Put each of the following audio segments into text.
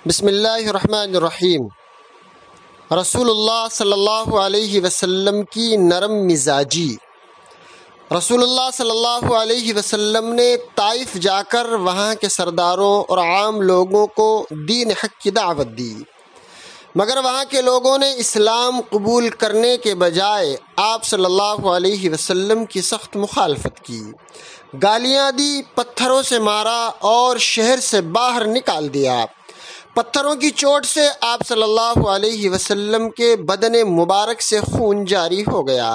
بسم اللہ الرحمن الرحیم۔ رسول اللہ صلی اللہ علیہ وسلم کی نرم مزاجی۔ رسول اللہ صلی اللہ علیہ وسلم نے طائف جا کر وہاں کے سرداروں اور عام لوگوں کو دین حق کی دعوت دی، مگر وہاں کے لوگوں نے اسلام قبول کرنے کے بجائے آپ صلی اللہ علیہ وسلم کی سخت مخالفت کی، گالیاں دی، پتھروں سے مارا اور شہر سے باہر نکال دیا۔ پتھروں کی چوٹ سے آپ صلی اللہ علیہ وسلم کے بدن مبارک سے خون جاری ہو گیا۔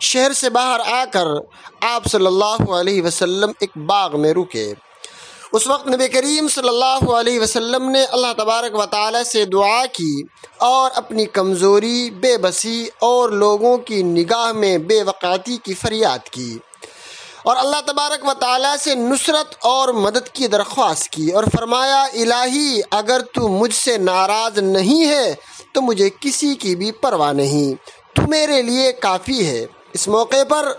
شہر سے باہر آ کر آپ صلی اللہ علیہ وسلم ایک باغ میں رکے۔ اس وقت نبی کریم صلی اللہ علیہ وسلم نے اللہ تبارک و تعالی سے دعا کی اور اپنی کمزوری، بے بسی اور لوگوں کی نگاہ میں بے وقعتی کی فریاد کی، اور اللہ تبارک و تعالیٰ سے نصرت اور مدد کی درخواست کی، اور فرمایا الہی اگر تو مجھ سے ناراض نہیں ہے تو مجھے کسی کی بھی پرواہ نہیں، تو میرے لیے کافی ہے۔ اس موقع پر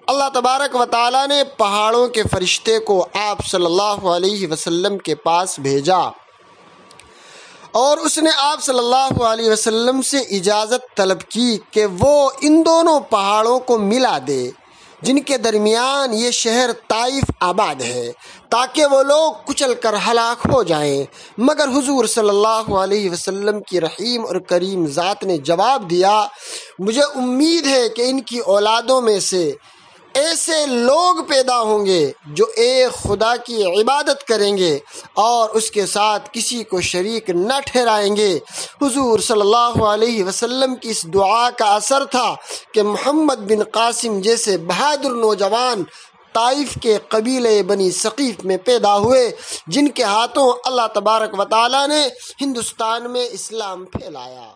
اللہ تبارک و تعالیٰ نے پہاڑوں کے فرشتے کو آپ صلی اللہ علیہ وسلم کے پاس بھیجا، اور اس نے آپ صلی اللہ علیہ وسلم سے اجازت طلب کی کہ وہ ان دونوں پہاڑوں کو ملا دے جن کے درمیان یہ شہر طائف آباد ہے، تاکہ وہ لوگ کچل کر ہلاک ہو جائیں۔ مگر حضور صلی اللہ علیہ وسلم کی رحیم اور کریم ذات نے جواب دیا، مجھے امید ہے کہ ان کی اولادوں میں سے ایسے لوگ پیدا ہوں گے جو ایک خدا کی عبادت کریں گے اور اس کے ساتھ کسی کو شریک نہ ٹھہرائیں گے۔ حضور صلی اللہ علیہ وسلم کی اس دعا کا اثر تھا کہ محمد بن قاسم جیسے بہادر نوجوان طائف کے قبیلے بنی ثقیف میں پیدا ہوئے، جن کے ہاتھوں اللہ تبارک و تعالیٰ نے ہندوستان میں اسلام پھیلایا۔